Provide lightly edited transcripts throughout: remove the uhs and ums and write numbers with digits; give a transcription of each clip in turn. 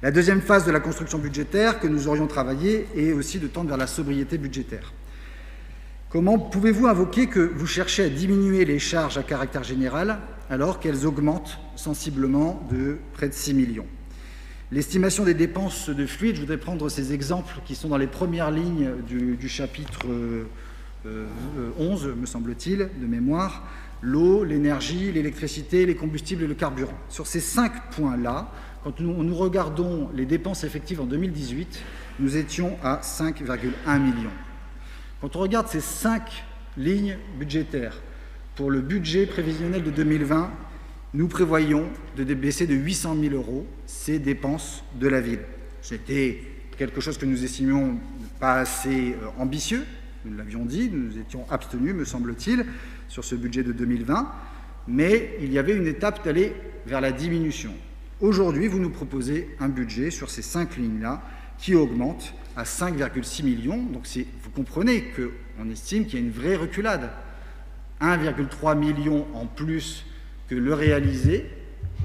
La deuxième phase de la construction budgétaire que nous aurions travaillé est aussi de tendre vers la sobriété budgétaire. Comment pouvez-vous invoquer que vous cherchez à diminuer les charges à caractère général alors qu'elles augmentent sensiblement de près de 6 millions ? L'estimation des dépenses de fluide, je voudrais prendre ces exemples qui sont dans les premières lignes du chapitre 11, me semble-t-il, de mémoire, l'eau, l'énergie, l'électricité, les combustibles et le carburant. Sur ces 5 points-là, quand nous regardons les dépenses effectives en 2018, nous étions à 5,1 millions. Quand on regarde ces 5 lignes budgétaires pour le budget prévisionnel de 2020, nous prévoyons de baisser de 800 000 € ces dépenses de la ville. C'était quelque chose que nous estimions pas assez ambitieux, nous l'avions dit, nous étions abstenus, me semble-t-il, sur ce budget de 2020, mais il y avait une étape d'aller vers la diminution. Aujourd'hui, vous nous proposez un budget sur ces 5 lignes-là qui augmente à 5,6 millions. Donc vous comprenez qu'on estime qu'il y a une vraie reculade. 1,3 million en plus que le réalisé,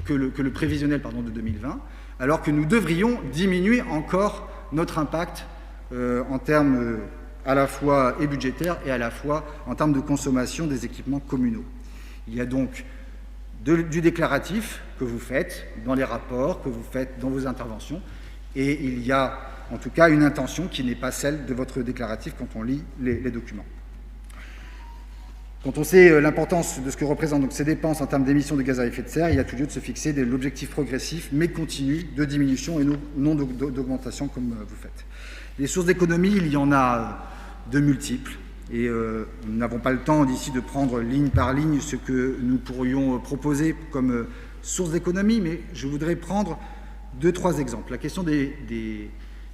que le prévisionnel de 2020, alors que nous devrions diminuer encore notre impact en termes à la fois et budgétaires et à la fois en termes de consommation des équipements communaux. Il y a donc du déclaratif que vous faites dans les rapports, que vous faites dans vos interventions, et il y a en tout cas une intention qui n'est pas celle de votre déclaratif quand on lit les documents. Quand on sait l'importance de ce que représentent donc ces dépenses en termes d'émissions de gaz à effet de serre, il y a tout lieu de se fixer l'objectif progressif mais continu de diminution et non d'augmentation comme vous faites. Les sources d'économie, il y en a de multiples et nous n'avons pas le temps d'ici de prendre ligne par ligne ce que nous pourrions proposer comme source d'économie, mais je voudrais prendre 2-3 exemples. La question des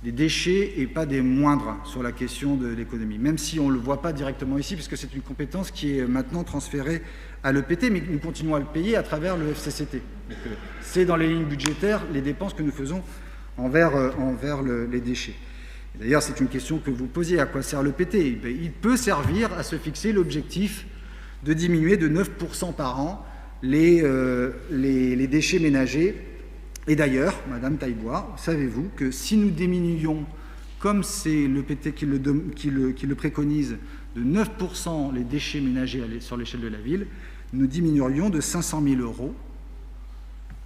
déchets et pas des moindres sur la question de l'économie, même si on ne le voit pas directement ici, puisque c'est une compétence qui est maintenant transférée à l'EPT, mais nous continuons à le payer à travers le FCCT. C'est dans les lignes budgétaires les dépenses que nous faisons envers les déchets. D'ailleurs, c'est une question que vous posiez, à quoi sert l'EPT ? Il peut servir à se fixer l'objectif de diminuer de 9% par an les déchets ménagers. Et d'ailleurs, Madame Taillebois, savez-vous que si nous diminuions, comme c'est l'EPT qui le préconise, de 9% les déchets ménagers sur l'échelle de la ville, nous diminuerions de 500 000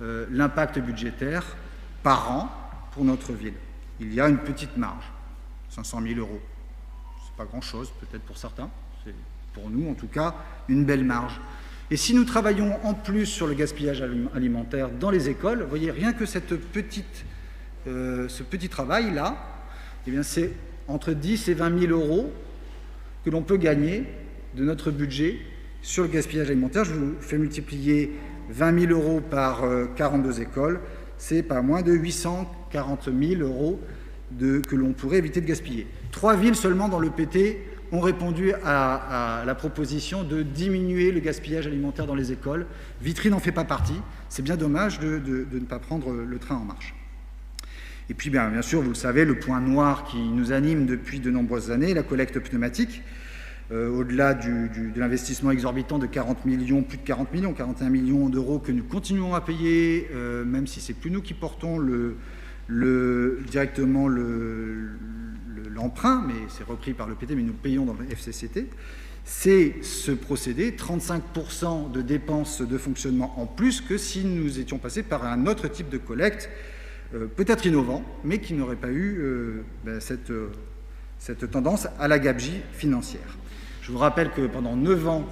€ l'impact budgétaire par an pour notre ville. Il y a une petite marge, 500 000 €. C'est pas grand-chose, peut-être pour certains, c'est pour nous en tout cas une belle marge. Et si nous travaillons en plus sur le gaspillage alimentaire dans les écoles, vous voyez, rien que ce petit travail-là, eh bien, c'est entre 10 et 20 000 € que l'on peut gagner de notre budget sur le gaspillage alimentaire. Je vous fais multiplier 20 000 € par 42 écoles, c'est pas moins de 840 000 € que l'on pourrait éviter de gaspiller. 3 villes seulement dans l'EPT ont répondu à la proposition de diminuer le gaspillage alimentaire dans les écoles. Vitry n'en fait pas partie. C'est bien dommage de ne pas prendre le train en marche. Et puis, bien sûr, vous le savez, le point noir qui nous anime depuis de nombreuses années, la collecte pneumatique. Au-delà de l'investissement exorbitant de 40 millions, plus de 40 millions, 41 millions d'euros que nous continuons à payer, même si ce n'est plus nous qui portons directement l'emprunt, mais c'est repris par l'EPT, mais nous payons dans le FCCT, c'est ce procédé, 35% de dépenses de fonctionnement en plus que si nous étions passés par un autre type de collecte, peut-être innovant, mais qui n'aurait pas eu cette tendance à la gabegie financière. Je vous rappelle que pendant 9 ans,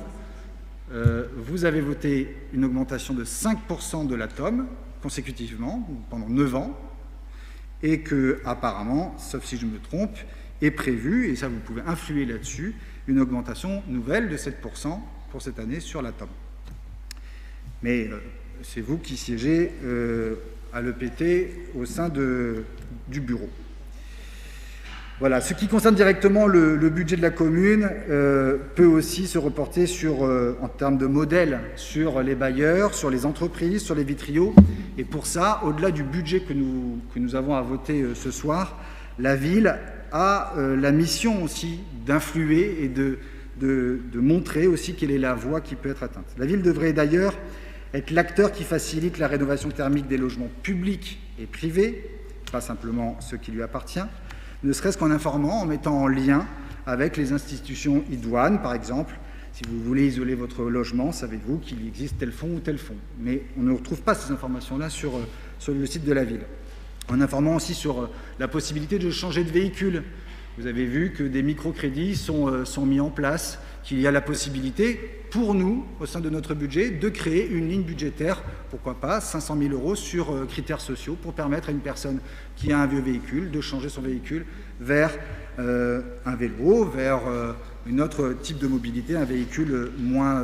vous avez voté une augmentation de 5% de la TOM consécutivement, pendant 9 ans, et que apparemment, sauf si je me trompe, est prévu, et ça vous pouvez influer là-dessus, une augmentation nouvelle de 7% pour cette année sur la TOM. Mais c'est vous qui siégez à l'EPT au sein du bureau. Voilà, ce qui concerne directement le budget de la commune peut aussi se reporter en termes de modèle sur les bailleurs, sur les entreprises, sur les vitriaux. Et pour ça, au-delà du budget que nous avons à voter ce soir, la ville a la mission aussi d'influer et de montrer aussi quelle est la voie qui peut être atteinte. La ville devrait d'ailleurs être l'acteur qui facilite la rénovation thermique des logements publics et privés, pas simplement ce qui lui appartient, ne serait-ce qu'en informant, en mettant en lien avec les institutions idoines, par exemple. Si vous voulez isoler votre logement, savez-vous qu'il existe tel fonds ou tel fonds. Mais on ne retrouve pas ces informations-là sur le site de la ville. En informant aussi sur la possibilité de changer de véhicule. Vous avez vu que des microcrédits sont mis en place, qu'il y a la possibilité, pour nous, au sein de notre budget, de créer une ligne budgétaire, pourquoi pas, 500 000 € sur critères sociaux, pour permettre à une personne qui a un vieux véhicule de changer son véhicule vers un vélo, vers un autre type de mobilité, un véhicule moins